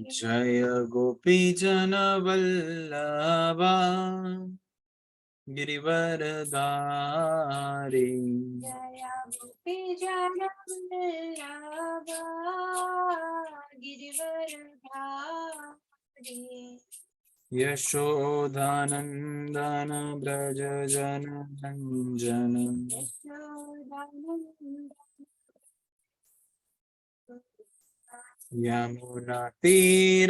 जय गोपी जन वल्लभा गिरिवरधारी। जय गोपी जन वल्लभा गिरिवरधारी। यशोदानंदन ब्रज जन रंजन यमुना तीरावनचारी।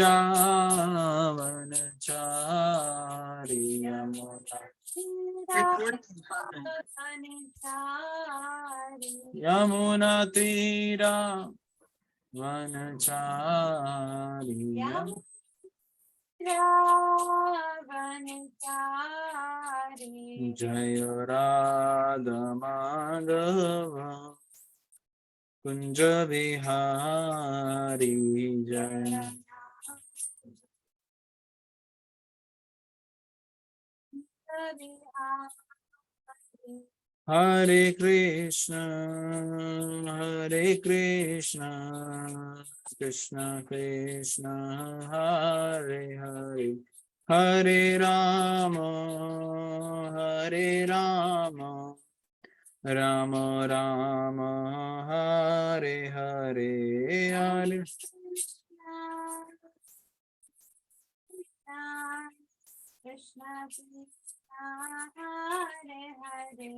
यमुना तीरा वनचारी। जय राधा माधव कुंज विहारी। जय हरे कृष्ण कृष्ण कृष्ण हरे हरे, हरे राम राम राम हरे हरे, हरे कृष्ण कृष्ण हरे हरे,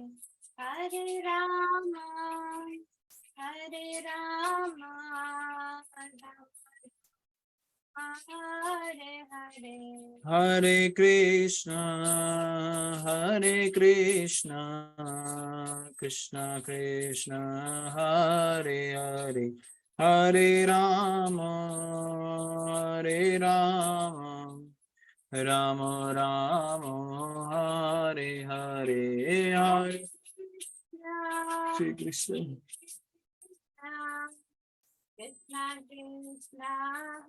हरे राम हरे हरे, हरे कृष्ण कृष्ण कृष्ण हरे हरे, हरे राम राम राम हरे हरे, हरे श्री कृष्ण कृष्ण कृष्ण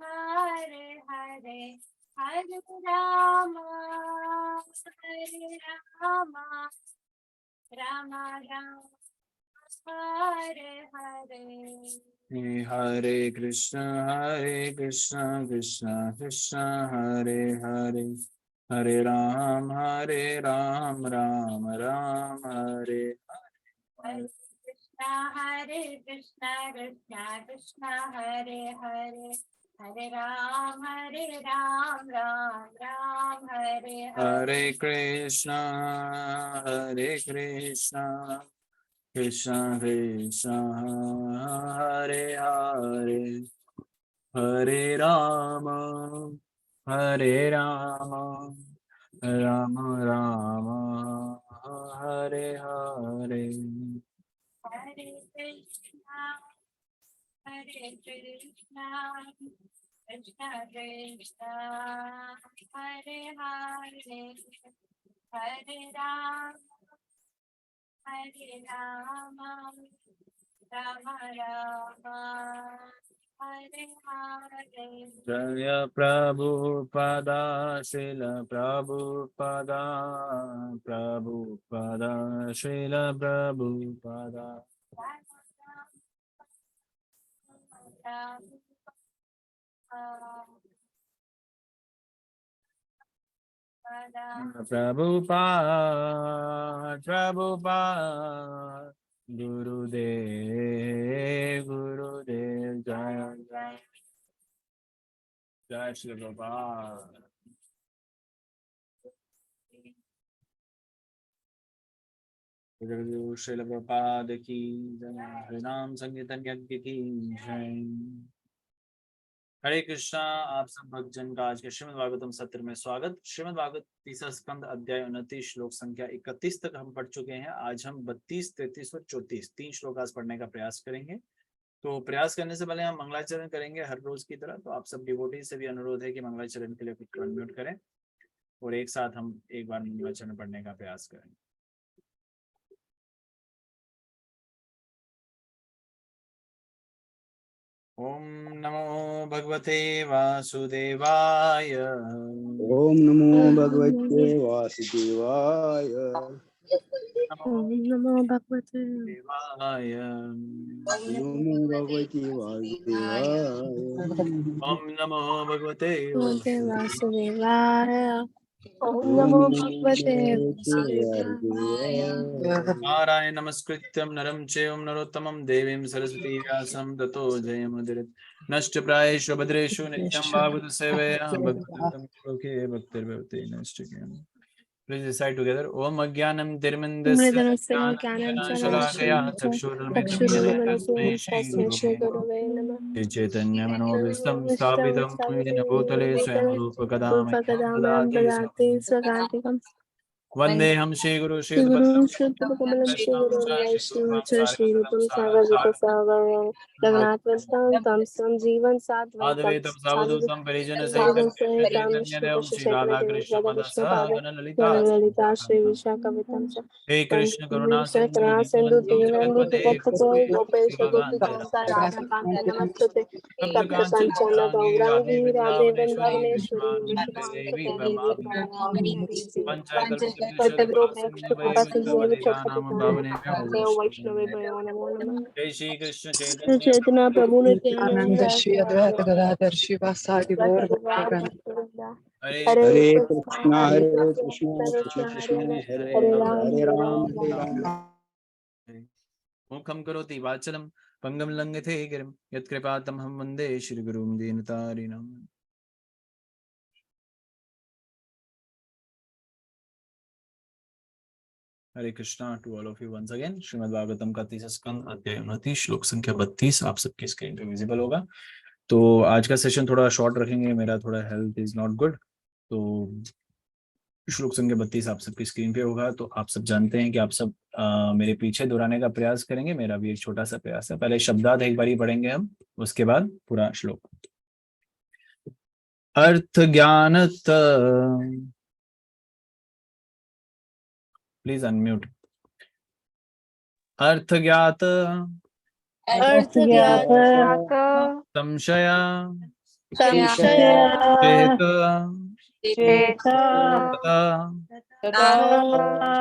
हरे हरे, हरे राम राम राम हरे हरे, हरे कृष्ण कृष्ण कृष्ण हरे हरे, हरे राम राम राम हरे हरे कृष्ण कृष्ण कृष्ण हरे हरे, हरे राम राम हरे हरे कृष्ण कृष्ण कृष्ण हरे हरे, हरे राम राम राम हरे हरे। हरे कृष्ण कृष्ण कृष्ण हरे हरे, हरे राम राम हरे हरे। जय प्रभुपदा शिल प्रभुपदा शिल प्रभुपदा। प्रभुपाद गुरुदेव जय जय श्री प्रभुपाद। श्रील प्रभुपाद की जय, हरिनाम संकीर्तन यज्ञ की जय। हरे कृष्णा, आप सब भक्तजन का आज के श्रीमद् भागवतम सत्र में स्वागत। श्रीमद् भागवत तीसरा स्कंद अध्याय 29 श्लोक संख्या 31 तक हम पढ़ चुके हैं। आज हम 32, 33 और 34 तीन श्लोक आज पढ़ने का प्रयास करेंगे। तो प्रयास करने से पहले हम मंगलाचरण करेंगे हर रोज की तरह। तो आप सब डिवोटी से भी अनुरोध है कि मंगलाचरण के लिए कुछ अनम्यूट करें और एक साथ हम एक बार मंगलाचरण पढ़ने का प्रयास करें। ओम नमो भगवते वासुदेवाय। ओम नमो भगवते वासुदेवाय। नमो नमो भगवते देवाय। नमो भगवते वासुदेवाय। ओम नमो भगवते वासुदेवाय। ओम ओम नमो नमो भगवते भगवते वासुदेवाय। वासुदेवाय। नारायण नमस्कृत्यं नरं चैव नरोत्तमं देवीं सरस्वती व्यासं ततो जयमुदीरयेत्। नष्टप्रायेषु भद्रेषु नित्यं भागवत सेवया भक्तिं लोके भक्तिर्भवति नष्टप्रायेषु। Please recite together. Om Ajnanam Tirmindasya मृदनस्य Shalakaya ज्ञानञ्जनशलाकया Chakshurmilitam चक्षुरुन्मिलितं Tasmai Shri तस्मै Gurave श्रीगुरवे नमः। Namaः Chaitanya Manovistam विष्टं Sthapitam स्थापितं Yena Bhutale भूतले Swayam Rupa Kadamaham रूपकदामयं Dadati ददाति स्वकान्तिकम्। Vandeham Shri Guru Shri श्रीगुरुं Bhattam श्रीपदकमलं Vaishnava श्रीगुरुं Cha Shri वैष्णवं Rupam च Saripadaram श्रीरूपं सागरजातसागरं रघुनाथवंशं तं जीवन साद्वैतं Advaitam साधुजं Savadutam Parijana Sahitam Krishna सहितं Chaitanya Devam Shri Radha Shrikrishna Krishna राधाकृष्णपादं Madhasa Lalita Lalita श्रीविशाखवितं च Hey Krishna Karuna Sindhu करुणा Sindhu Dinabantu दीनबन्धु Jagapate जगत्पते Gopesh Bhakti गोपिकान्ता Radhakant नमस्तुते तप्त Saptakanchana कंचन Gaurangi Gaurangi Radhe Radhe Vrindavaneshwari Vrindavaneshwari Vishwanatari Devi विश्रांतकैली Pramami प्रणमामि Panchakalpatarushyadupa Sindhuvaiva Gopalilana देव वैष्णवे Bhavaneshwari भयो नमो नमः। Jai Shri Krishna Krishna Chaitanya चैतन्य प्रभु नित्यानंद आनंद श्री अद्वैत गदाधर शिवासादि गौर भक्तगण Hare Hare Hare Krishna Krishna Hare Hare Krishna Krishna Krishna Krishna Hare Hare Krishna Hare Hare Hare Ram Hare Hare Ram Ram Hare Ram Ram. Ram. Mukham karoti vachalam pangam langhate girim yatkripatam ham vande Shri Gurum Dinatarinam. Hare Krishna to all of you once again. Srimad Bhagavatam का 30 स्कंद अध्याय 29 श्लोक संख्या 32 आप सबकी स्क्रीन पे विजिबल होगा। तो आज का सेशन थोड़ा शॉर्ट रखेंगे, मेरा थोड़ा हेल्थ इज नॉट गुड, तो श्लोक संख्या 32 आप सबकी स्क्रीन पे होगा। तो आप सब जानते हैं कि आप सब मेरे पीछे दोहराने का प्रयास करेंगे, मेरा भी एक छोटा सा प्रयास है। पहले शब्दार्थ एक बार ही पढ़ेंगे हम, उसके बाद पूरा श्लोक। अर्थ ज्ञानत, प्लीज अनम्यूट। अर्थ ज्ञात अर्थ ज्ञात संशय संशय चेत चेत तथा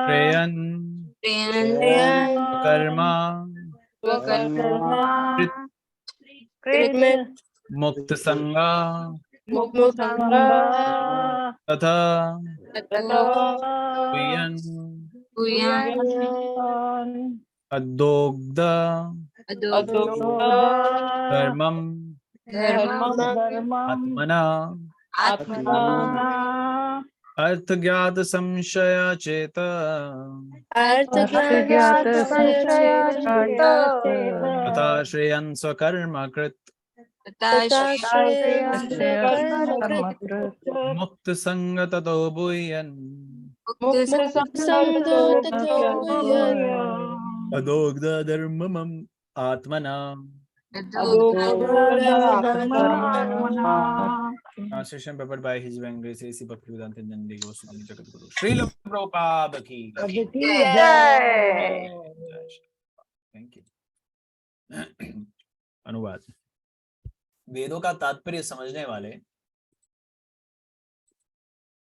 श्रेयन कर्मा कृत मुक्त संगा मुक्त तथा प्रियन अदोग्ध धर्मम आत्मना अर्थ ज्ञात संशय चेत अर्थ ज्ञात संशय चेत तथा श्रेयन स्वकर्म कृत तथा श्रेयः कर्म कृत मुक्त संग ततो भूयन मुक्त संगो ततो भूयन् अदोग्ध धर्मम आत्मना। Translation papered by His Divine Grace A.C. Bhaktivedanta Nandi Goswami Jagadguru Srila Prabhupada ki जय। Thank you. अनुवाद। वेदों का तात्पर्य समझने वाले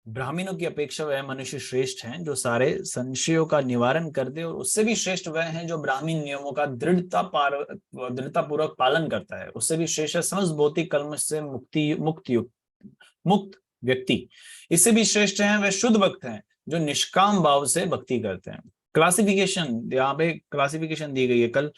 ब्राह्मणों की अपेक्षा वह मनुष्य श्रेष्ठ हैं जो सारे संशयों का निवारण कर दे, और उससे भी श्रेष्ठ वह हैं जो ब्राह्मण नियमों का दृढ़ता पूर्वक पालन करता है। उससे भी श्रेष्ठ है समस्त भौतिक कर्म से मुक्त व्यक्ति। इससे भी श्रेष्ठ हैं वह शुद्ध भक्त हैं जो निष्काम भाव से भक्ति करते हैं। क्लासिफिकेशन, यहाँ पे क्लासिफिकेशन दी गई है। कल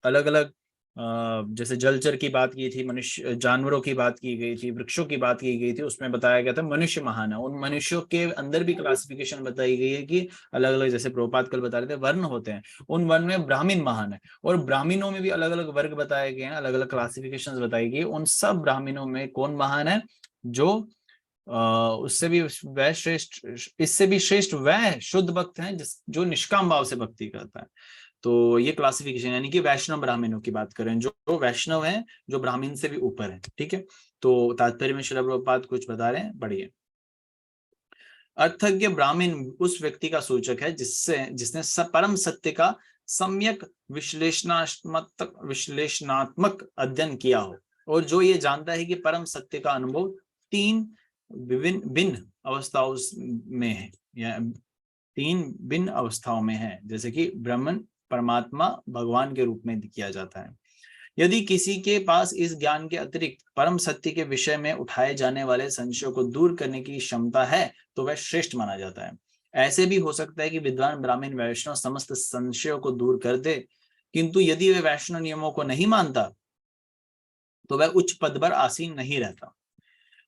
अलग अलग जैसे जलचर की बात की थी, मनुष्य जानवरों की बात की गई थी, वृक्षों की बात की गई थी, उसमें बताया गया था मनुष्य महान है। उन मनुष्यों के अंदर भी क्लासिफिकेशन बताई गई है कि अलग अलग, जैसे प्रभुपाद कल बता रहे थे, वर्ण होते हैं, उन वर्ण में ब्राह्मण महान है। और ब्राह्मणों में भी अलग अलग वर्ग बताए गए हैं, अलग अलग क्लासिफिकेशन बताई गई। उन सब ब्राह्मणों में कौन महान है? जो उससे भी वह श्रेष्ठ, इससे भी श्रेष्ठ वह शुद्ध भक्त है जो निष्काम भाव से भक्ति करता है। तो ये क्लासिफिकेशन, यानी कि वैष्णव ब्राह्मणों की बात करें, जो वैष्णव हैं, जो ब्राह्मण से भी ऊपर है। ठीक है, तो तात्पर्य में श्रील प्रभुपाद कुछ बता रहे हैं, पढ़िए। अर्थज्ञ ब्राह्मण उस व्यक्ति का सूचक है जिसने परम सत्य का सम्यक विश्लेषणात्मक अध्ययन किया हो, और जो ये जानता है कि परम सत्य का अनुभव 3 भिन्न अवस्थाओं में है, या तीन भिन्न अवस्थाओं में है, जैसे कि ब्रह्मन, परमात्मा, भगवान के रूप में किया जाता है। यदि किसी के पास इस ज्ञान के अतिरिक्त परम सत्य के विषय में उठाए जाने वाले संशयों को दूर करने की क्षमता है तो वह श्रेष्ठ माना जाता है। ऐसे भी हो सकता है कि विद्वान ब्राह्मण वैष्णव समस्त संशयों को दूर कर दे, किंतु यदि वह वैष्णव नियमों को नहीं मानता तो वह उच्च पद पर आसीन नहीं रहता।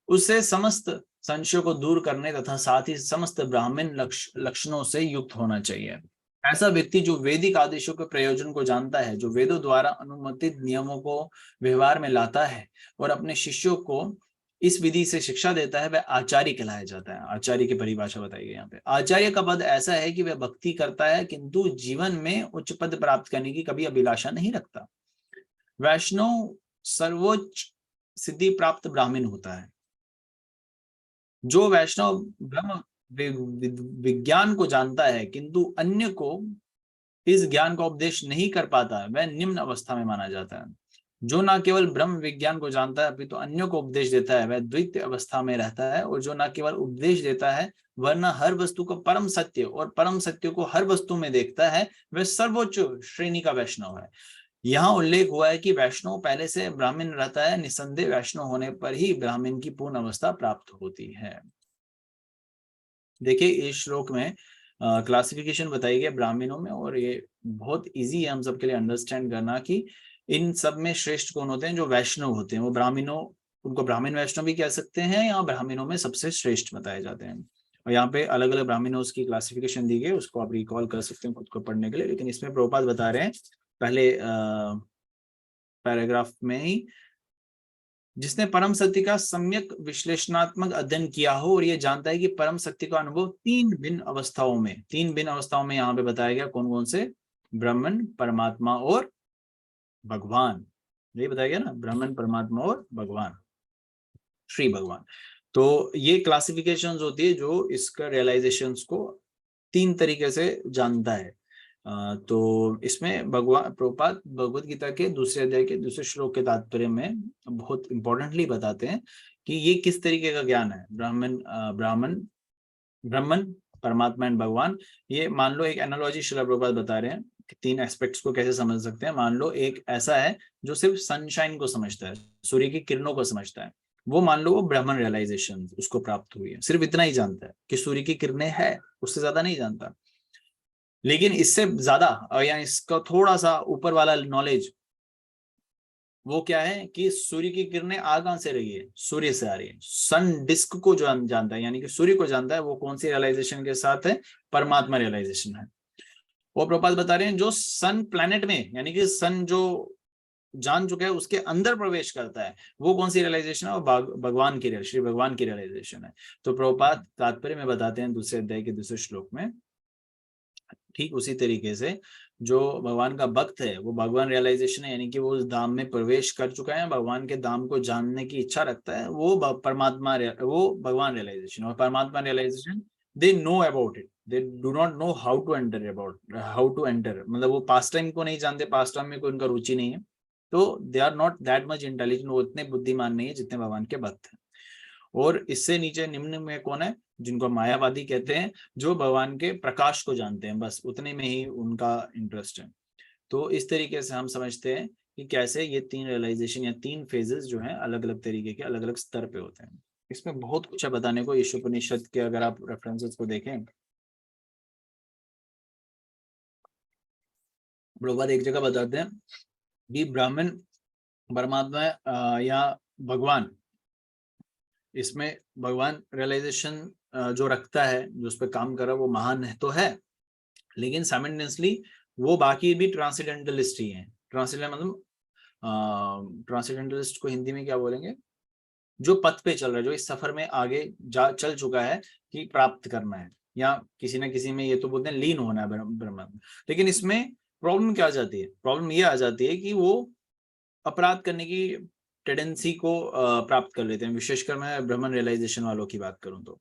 उससे समस्त संशयों को दूर करने तथा साथ ही समस्त ब्राह्मण लक्षणों से युक्त होना चाहिए। ऐसा व्यक्ति जो वैदिक आदेशों के प्रयोजन को जानता है, जो वेदों द्वारा अनुमोदित नियमों को व्यवहार में लाता है और अपने शिष्यों को इस विधि से शिक्षा देता है, वह आचार्य कहलाया जाता है। आचार्य की परिभाषा बताई गई यहाँ पे। आचार्य का पद ऐसा है कि वह भक्ति करता है किंतु जीवन में उच्च पद प्राप्त करने की कभी अभिलाषा नहीं रखता। वैष्णव सर्वोच्च सिद्धि प्राप्त ब्राह्मण होता है। जो वैष्णव ब्रह्म विज्ञान को जानता है किंतु अन्य को इस ज्ञान का उपदेश नहीं कर पाता, वह निम्न अवस्था में माना जाता है। जो न केवल ब्रह्म विज्ञान को जानता है अपितु अन्यों को उपदेश देता है, वह द्वितीय अवस्था में रहता है। और जो न केवल उपदेश देता है वरना हर वस्तु को परम सत्य और परम सत्य को हर वस्तु में देखता है, वह सर्वोच्च श्रेणी का वैष्णव है। यहाँ उल्लेख हुआ है कि वैष्णव पहले से ब्राह्मण रहता है, निसंदेह वैष्णव होने पर ही ब्राह्मण की पूर्ण अवस्था प्राप्त होती है। देखिए इस श्लोक में क्लासिफिकेशन बताई गई ब्राह्मणों में, और ये बहुत इजी है हम सबके लिए अंडरस्टैंड करना कि इन सब में श्रेष्ठ कौन होते हैं। जो वैष्णव होते हैं वो ब्राह्मणों, उनको ब्राह्मण वैष्णव भी कह सकते हैं, या ब्राह्मणों में सबसे श्रेष्ठ बताए जाते हैं। और यहाँ पे अलग अलग ब्राह्मणों की क्लासिफिकेशन दी गई, उसको आप रिकॉल कर सकते हैं खुद को पढ़ने के लिए। लेकिन इसमें प्रभुपाद बता रहे हैं पहले पैराग्राफ में ही, जिसने परम सत्य का सम्यक विश्लेषणात्मक अध्ययन किया हो और ये जानता है कि परम सत्य का अनुभव तीन भिन्न अवस्थाओं में यहाँ पे बताया गया। कौन कौन से? ब्रह्मन, परमात्मा और भगवान। ये बताया गया ना, ब्रह्मन, परमात्मा और भगवान, श्री भगवान। तो ये क्लासिफिकेशंस होती है जो इसका रियलाइजेशंस को तीन तरीके से जानता है। तो इसमें भगवान प्रभुपाद भगवत गीता के दूसरे अध्याय के दूसरे श्लोक के तात्पर्य में बहुत इंपॉर्टेंटली बताते हैं कि ये किस तरीके का ज्ञान है। ब्राह्मण, परमात्मा एंड भगवान। ये मान लो एक एनालॉजी श्रील प्रभुपाद बता रहे हैं कि तीन एस्पेक्ट्स को कैसे समझ सकते हैं। मान लो एक ऐसा है जो सिर्फ सनशाइन को समझता है, सूर्य की किरणों को समझता है, वो मान लो वो ब्राह्मण रियलाइजेशन उसको प्राप्त हुई है, सिर्फ इतना ही जानता है कि सूर्य की किरणें है, उससे ज्यादा नहीं जानता। लेकिन इससे ज्यादा या इसका थोड़ा सा ऊपर वाला नॉलेज वो क्या है कि सूर्य की किरणें आ कहां से रही है? सूर्य से आ रही है। सन डिस्क को जो जानता है, यानी कि सूर्य को जानता है, वो कौन सी रियलाइजेशन के साथ है? परमात्मा रियलाइजेशन है। वो प्रभुपाद बता रहे हैं जो सन प्लैनेट में, यानी कि सन जो जान चुका है उसके अंदर प्रवेश करता है, वो कौन सी रियलाइजेशन है? वो भगवान की, श्री भगवान की रियलाइजेशन है। तो प्रभुपाद तात्पर्य में बताते हैं दूसरे अध्याय के दूसरे श्लोक में, ठीक उसी तरीके से जो भगवान का भक्त है वो भगवान रियलाइजेशन है, यानी कि वो उस धाम में प्रवेश कर चुका है, भगवान के धाम को जानने की इच्छा रखता है, वो परमात्मा, वो भगवान रियलाइजेशन। और परमात्मा realisation they know about it, they do not know how to enter, मतलब वो पास्ट टाइम को नहीं जानते, पास्ट टाइम में कोई उनका रुचि नहीं है, तो they are not that much intelligent, वो इतने बुद्धिमान नहीं है जितने भगवान के भक्त हैं। और इससे नीचे निम्न में कौन है? जिनको मायावादी कहते हैं, जो भगवान के प्रकाश को जानते हैं, बस उतने में ही उनका इंटरेस्ट है। तो इस तरीके से हम समझते हैं कि कैसे ये तीन रियलाइजेशन या तीन फेजेस जो हैं अलग अलग तरीके के, अलग अलग स्तर पे होते हैं। इसमें बहुत कुछ है बताने को। ईशोपनिषद के अगर आप रेफरेंसेस को देखें, प्रभुपाद एक जगह बताते हैं कि ब्राह्मण, परमात्मा या भगवान, इसमें भगवान रियलाइजेशन जो रखता है, जो उस पर काम कर रहा है, वो महान है तो है, लेकिन साइमल्टेनियसली वो बाकी भी ट्रांसेंडेंटलिस्ट ही हैं। ट्रांसेंडेंटल मतलब ट्रांसेंडेंटलिस्ट को हिंदी में क्या बोलेंगे? जो पथ पे चल रहा है, जो इस सफर में आगे चल चुका है कि प्राप्त करना है, या किसी ना किसी में ये तो बोलते हैं लीन होना है ब्रह्म। लेकिन इसमें प्रॉब्लम क्या आ जाती है? प्रॉब्लम ये आ जाती है कि वो अपराध करने की टेंडेंसी को प्राप्त कर लेते हैं। विशेषकर मैं ब्रह्मन रियलाइजेशन वालों की बात करूं तो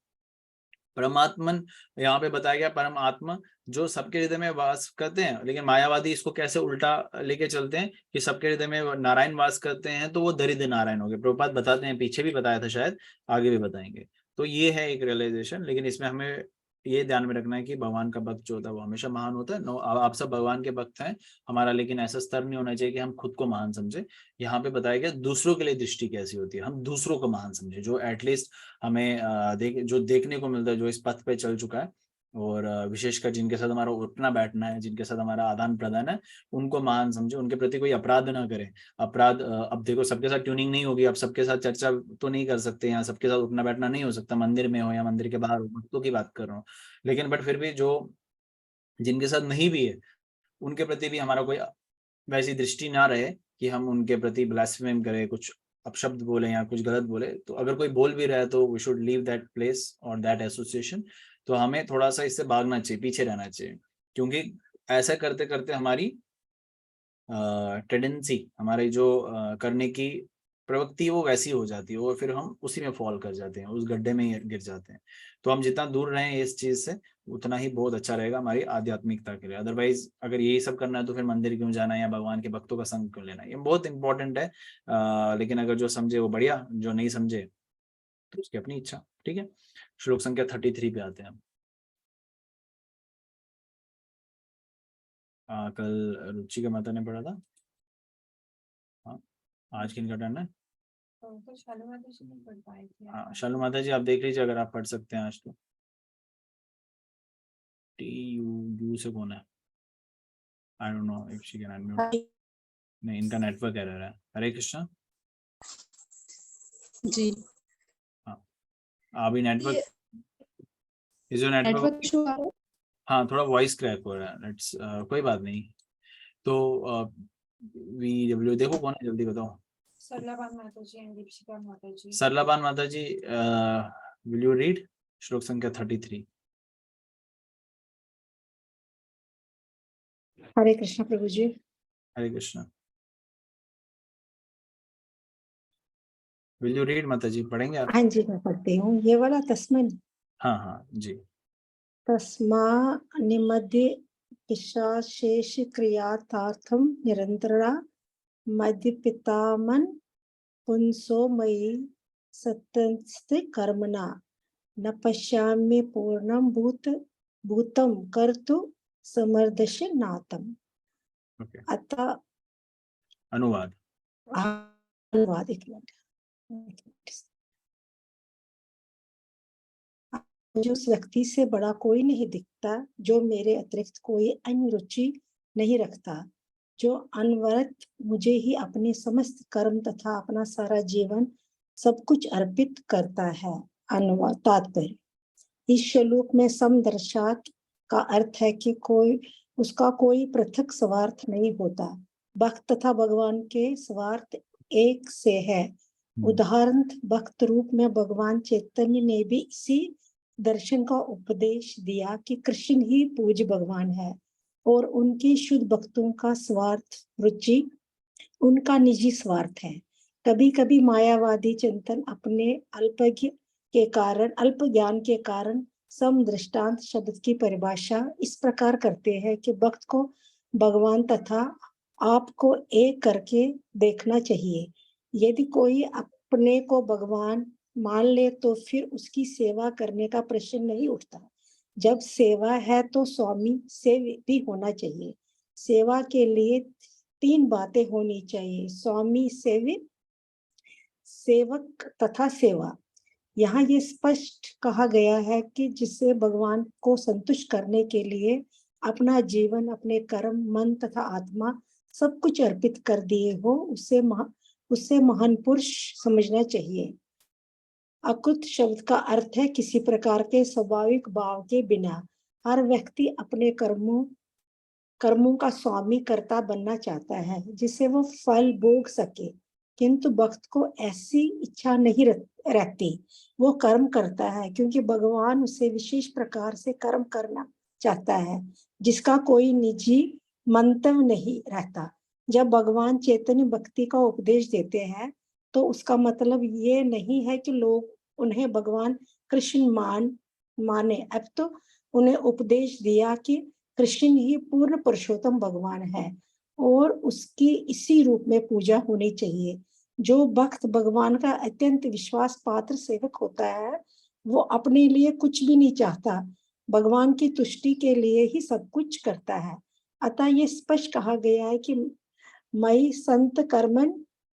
परमात्मन यहाँ पे बताया गया, परम आत्मा जो सबके हृदय में वास करते हैं। लेकिन मायावादी इसको कैसे उल्टा लेके चलते हैं कि सबके हृदय में नारायण वास करते हैं, तो वो दरिद्र नारायण हो गए। प्रभुपाद बताते हैं, पीछे भी बताया था शायद, आगे भी बताएंगे। तो ये है एक रियलाइजेशन, लेकिन इसमें हमें ये ध्यान में रखना है कि भगवान का भक्त जो होता है वो हमेशा महान होता है। नो, आप सब भगवान के भक्त हैं हमारा, लेकिन ऐसा स्तर नहीं होना चाहिए कि हम खुद को महान समझे। यहाँ पे बताया गया दूसरों के लिए दृष्टि कैसी होती है, हम दूसरों को महान समझे, जो एटलीस्ट हमें जो देखने को मिलता है, जो इस पथ पे चल चुका है, और विशेषकर जिनके साथ हमारा उठना बैठना है, जिनके साथ हमारा आदान प्रदान है, उनको महान समझे, उनके प्रति कोई अपराध ना करें। अपराध अब देखो सबके साथ ट्यूनिंग नहीं होगी, अब सबके साथ चर्चा तो नहीं कर सकते, यहाँ सबके साथ उठना बैठना नहीं हो सकता, मंदिर में हो या मंदिर के बाहर हो, भक्तों की बात कर रहा हूँ। लेकिन बट फिर भी जो जिनके साथ नहीं भी है उनके प्रति भी हमारा कोई वैसी दृष्टि ना रहे कि हम उनके प्रति ब्लास्फेम करें, कुछ अपशब्द बोले या कुछ गलत बोले। तो अगर कोई बोल भी रहा है तो we should leave that place और दैट एसोसिएशन। तो हमें थोड़ा सा इससे भागना चाहिए, पीछे रहना चाहिए, क्योंकि ऐसा करते करते हमारी टेंडेंसी, हमारी जो करने की प्रवृत्ति वो वैसी हो जाती है, और फिर हम उसी में फॉल कर जाते हैं, उस गड्ढे में ही गिर जाते हैं। तो हम जितना दूर रहें इस चीज से उतना ही बहुत अच्छा रहेगा हमारी आध्यात्मिकता के लिए। अदरवाइज अगर यही सब करना है तो फिर मंदिर क्यों जाना है या भगवान के भक्तों का संग क्यों लेना है, ये बहुत इंपॉर्टेंट है। लेकिन अगर जो समझे वो बढ़िया, जो नहीं समझे तो उसकी अपनी इच्छा। ठीक है, श्लोक संख्या 33 पे आते हैं हम। कल रुचिका माता ने पढ़ा था। हाँ, आज किनका टर्न है? तो शालू माता जी नहीं पढ़ पाए थे। हाँ, शालू माता जी आप देख लीजिए अगर आप पढ़ सकते हैं आज तो। टी यू से कौन है? I don't know if she can unmute. नहीं, इनका नेटवर्क एरर है। हरे कृष्णा जी। हाँ, अभी network is your network. Issue आ रहा है। हाँ, थोड़ा वॉइस क्रैक हो रहा है। इट्स कोई बात नहीं। तो वी देखो कौन है, जल्दी बताओ। सरलाबान माता जी एंड दीपशिका माता जी। सरलाबान माता जी, विल यू रीड श्लोक संख्या 33? हरे कृष्ण प्रभु जी। हरे कृष्णा। विल यू रीड माता जी, पढ़ेंगे आप? हाँ जी मैं पढ़ती हूँ ये वाला तस्मिन। हाँ हाँ जी। तस्मा निमध्य पिशाशेष क्रियार्थम निरंतरा मध्य पितामन पुंसो मयि सत्यस्ते कर्मणा न पश्यामि पूर्णं भूतम कर्तु समर्दश नातम। ओके, अतः अनुवाद। अनुवाद एक मिनट। मुझे उस व्यक्ति से बड़ा कोई नहीं दिखता जो मेरे अतिरिक्त कोई अन्य रुचि नहीं रखता, जो अनवरत मुझे ही अपने समस्त कर्म तथा अपना सारा जीवन सब कुछ अर्पित करता है। अनुवाद तात्पर्य। इस श्लोक में समदर्शात का अर्थ है कि उसका कोई पृथक स्वार्थ नहीं होता। भक्त तथा भगवान के स्वार्थ एक से है। उदाहरण भक्त रूप में भगवान चैतन्य ने भी इसी दर्शन का उपदेश दिया कि कृष्ण ही पूज्य भगवान है और उनके शुद्ध भक्तों का स्वार्थ रुचि उनका निजी स्वार्थ है। कभी कभी मायावादी चिंतन अपने अल्प ज्ञान के कारण सम दृष्टांत शब्द की परिभाषा इस प्रकार करते हैं कि भक्त को भगवान तथा आपको एक करके देखना चाहिए। यदि कोई अपने को भगवान मान ले तो फिर उसकी सेवा करने का प्रश्न नहीं उठता। जब सेवा है तो स्वामी से भी होना चाहिए। सेवा के लिए 3 बातें होनी चाहिए: स्वामी, सेवक तथा सेवा। यहाँ ये स्पष्ट कहा गया है कि जिससे भगवान को संतुष्ट करने के लिए अपना जीवन, अपने कर्म, मन तथा आत्मा सब कुछ अर्पित कर दिए हो, उससे महान पुरुष समझना चाहिए। अकृत शब्द का अर्थ है किसी प्रकार के स्वाभाविक भाव के बिना। हर व्यक्ति अपने कर्मों का स्वामी कर्ता बनना चाहता है जिससे वो फल भोग सके, किंतु भक्त को ऐसी इच्छा नहीं रहती। वो कर्म करता है क्योंकि भगवान उसे विशेष प्रकार से कर्म करना चाहता है जिसका कोई निजी मंतव्य नहीं रहता। जब भगवान चैतन्य भक्ति का उपदेश देते हैं तो उसका मतलब ये नहीं है कि लोग उन्हें भगवान कृष्ण माने। अब तो उन्हें उपदेश दिया कि कृष्ण ही पूर्ण पुरुषोत्तम भगवान है और उसकी इसी रूप में पूजा होनी चाहिए। जो भक्त भगवान का अत्यंत विश्वास पात्र सेवक होता है वो अपने लिए कुछ भी नहीं चाहता, भगवान की तुष्टि के लिए ही सब कुछ करता है। अतः ये स्पष्ट कहा गया है कि मई संत कर्मन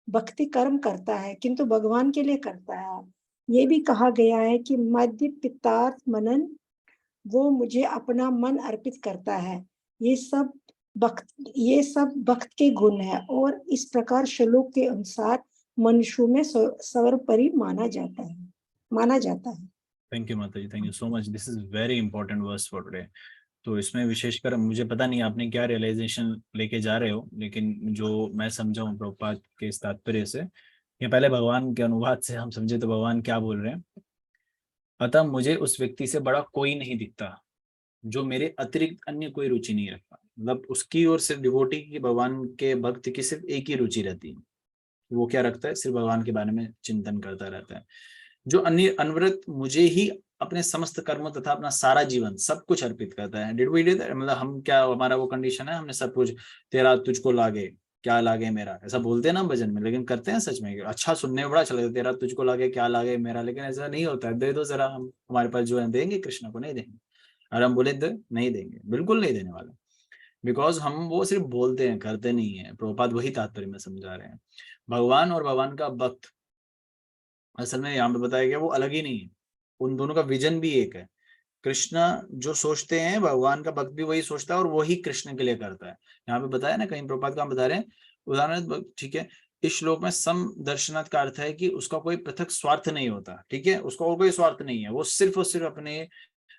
भक्ति कर्म करता है किंतु भगवान के लिए करता है। ये भी कहा गया है कि मध्य पितार्थ मनन, वो मुझे अपना मन अर्पित करता है। ये सब भक्त के गुण है और इस प्रकार श्लोक के अनुसार मनुष्यों में सर्वोपरि माना जाता है। थैंक यू माता जी, thank you so much. This is very important verse for today. तो इसमें विशेषकर मुझे पता नहीं आपने क्या रियलाइजेशन लेके जा रहे हो, लेकिन जो मैं समझा हूँ प्रभुपाद के इस तात्पर्य से, या पहले भगवान के अनुवाद से हम समझे तो भगवान क्या बोल रहे हैं। अतः मुझे उस व्यक्ति से बड़ा कोई नहीं दिखता जो मेरे अतिरिक्त अन्य कोई रुचि नहीं रखता। मतलब उसकी ओर सिर्फ डिवोटी की, भगवान के भक्त की सिर्फ एक ही रुचि रहती है, वो क्या रखता है, सिर्फ भगवान के बारे में चिंतन करता रहता है। जो अन्य अनवरत मुझे ही अपने समस्त कर्म तथा अपना सारा जीवन सब कुछ अर्पित करता है। Did we do that? मतलब हम क्या, हमारा वो कंडीशन है, हमने सब कुछ तेरा तुझको लागे क्या लागे मेरा, ऐसा बोलते हैं ना भजन में, लेकिन करते हैं सच में? अच्छा, सुनने में बड़ा अच्छा लगता है, तेरा तुझको लागे क्या लागे मेरा, लेकिन ऐसा नहीं होता है। दे दो जरा, हम हमारे पास जो है देंगे कृष्ण को? नहीं देंगे। और हम बोले दे, नहीं देंगे, बिल्कुल नहीं देने वाले, बिकॉज हम वो सिर्फ बोलते हैं, करते नहीं है। प्रभुपाद वही तात्पर्य में समझा रहे हैं। भगवान और भगवान का भक्त असल में यहाँ पे बताया गया वो अलग ही नहीं है, उन दोनों का विजन भी एक है। कृष्ण जो सोचते हैं भगवान का भक्त भी वही सोचता है और वही कृष्ण के लिए करता है। यहाँ पे बताया ना, कहीं प्रभुपाद का बता रहे हैं उदाहरण, ठीक है। इस श्लोक में सम दर्शनार्थ का अर्थ है कि उसका कोई पृथक स्वार्थ नहीं होता, ठीक है, उसका और कोई स्वार्थ नहीं है, वो सिर्फ और सिर्फ अपने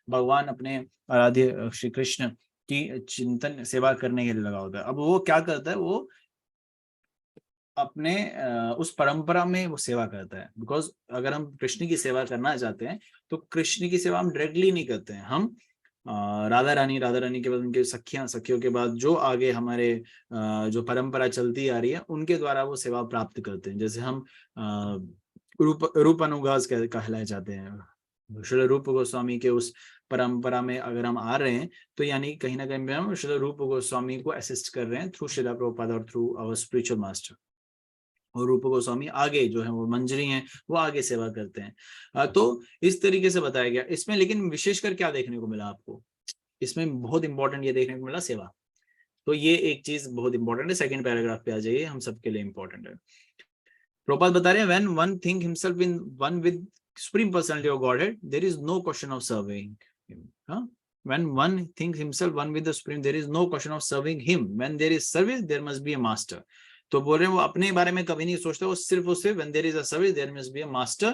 भगवान, अपने आराध्य श्री कृष्ण की चिंतन सेवा करने के लिए लगा होता है। अब वो क्या करता है, वो अपने उस परंपरा में वो सेवा करता है। बिकॉज अगर हम कृष्ण की सेवा करना चाहते हैं तो कृष्ण की सेवा हम डायरेक्टली नहीं करते हैं, हम राधा रानी के बाद उनके सखियों के बाद जो आगे हमारे जो परंपरा चलती आ रही है उनके द्वारा वो सेवा प्राप्त करते हैं। जैसे हम रूप अनुगास कहलाए जाते हैं। श्री रूप गोस्वामी के उस परंपरा में अगर हम आ रहे हैं तो यानी कहीं ना कहीं हम श्री रूप गोस्वामी को असिस्ट कर रहे हैं थ्रू श्रीला प्रभुपाद और थ्रू आवर स्पिरिचुअल मास्टर। और रूप गोस्वामी आगे जो है वो मंजरी हैं, वो आगे सेवा करते हैं। तो इस तरीके से बताया गया इसमें। लेकिन विशेषकर क्या देखने को मिला आपको इसमें, बहुत इंपॉर्टेंट ये देखने को मिला सेवा। तो ये एक चीज बहुत इंपॉर्टेंट है। सेकंड पैराग्राफ पे आ जाइए, हम सबके लिए इंपॉर्टेंट है। प्रभुपाद बता रहे हैं when one think himself in one with supreme personality of Godhead there is no question of serving him. When one thinks himself one with the supreme, there is no question of serving him. When there is service, there must be a master. तो बोल रहे हैं वो अपने बारे में कभी नहीं सोचते, वो सिर्फ when there is a service, there must be a master.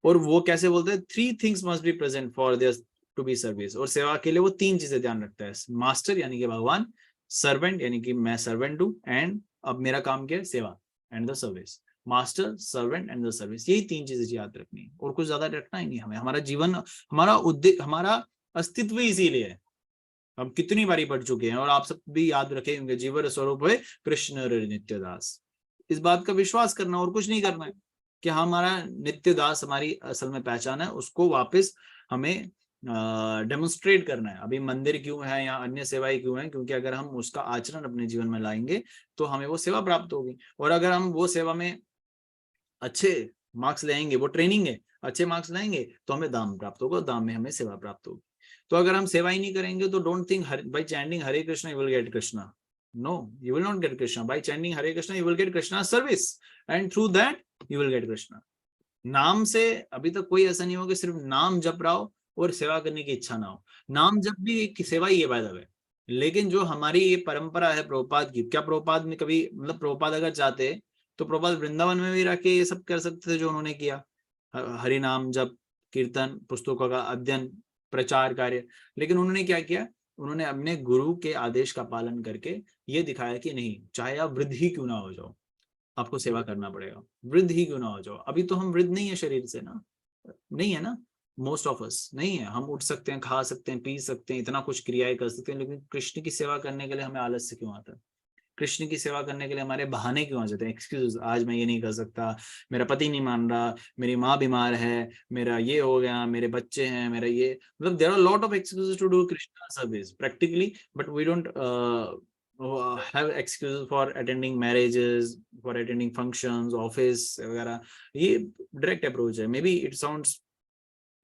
और वो कैसे बोलते हैं, 3 things must be present for there to be service. और सेवा के लिए वो 3 चीजें ध्यान रखता है, मास्टर यानी कि भगवान, सर्वेंट यानी कि मैं सर्वेंट हूँ, एंड अब मेरा काम क्या है, सेवा and the service. Master, servant and the service, यही 3 चीजें याद रखनी है और कुछ ज्यादा रखना ही नहीं हमें। हमारा जीवन, हमारा उद्देश्य, हमारा अस्तित्व इसीलिए है। हम कितनी बारी पढ़ चुके हैं और आप सब भी याद रखे होंगे, जीवन स्वरूप है कृष्ण नित्य दास। इस बात का विश्वास करना और कुछ नहीं करना है कि हमारा नित्य दास हमारी असल में पहचान है, उसको वापस हमें डेमोन्स्ट्रेट करना है। अभी मंदिर क्यों है या अन्य सेवाएं क्यों है, क्योंकि अगर हम उसका आचरण अपने जीवन में लाएंगे तो हमें वो सेवा प्राप्त होगी। और अगर हम वो सेवा में अच्छे मार्क्स लाएंगे, वो ट्रेनिंग है, अच्छे मार्क्स लाएंगे तो हमें दाम प्राप्त होगा, दाम में हमें सेवा प्राप्त होगी। तो अगर हम सेवा ही नहीं करेंगे तो don't think by chanting Hare Krishna you will get Krishna. No, you will not get Krishna. By chanting Hare Krishna you will get Krishna service, and through that you will get Krishna. नाम से अभी तक कोई ऐसा नहीं हो कि सिर्फ नाम जप रहा हो और सेवा करने की इच्छा ना हो। नाम जप भी एक सेवा ही है बाय द वे। लेकिन जो हमारी ये परंपरा है प्रभुपाद की, क्या प्रभुपाद में कभी, मतलब प्रभुपाद अगर चाहते तो प्रभुपाद वृंदावन में भी रह के ये सब कर सकते थे जो उन्होंने किया, हरि नाम जप, कीर्तन, पुस्तकों का अध्ययन, प्रचार कार्य। लेकिन उन्होंने क्या किया, उन्होंने अपने गुरु के आदेश का पालन करके ये दिखाया कि नहीं, चाहे आप वृद्ध ही क्यों ना हो जाओ, आपको सेवा करना पड़ेगा, वृद्ध ही क्यों ना हो जाओ। अभी तो हम वृद्ध नहीं है शरीर से ना, नहीं है ना, मोस्ट ऑफ अस नहीं है। हम उठ सकते हैं, खा सकते हैं, पी सकते हैं, इतना कुछ क्रियाएं कर सकते हैं, लेकिन कृष्ण की सेवा करने के लिए हमें आलस्य क्यों आता है? कृष्ण की सेवा करने के लिए हमारे बहाने क्यों आ जाते हैं, एक्सक्यूज, आज मैं ये नहीं कर सकता, मेरा पति नहीं मान रहा, मेरी माँ बीमार है, मेरा ये हो गया, मेरे बच्चे हैं, मेरा ये, मतलब there are lot of excuses to do Krishna service practically, but we don't have excuses for attending marriages, for attending functions, office वगैरह। ये direct approach है। Maybe it sounds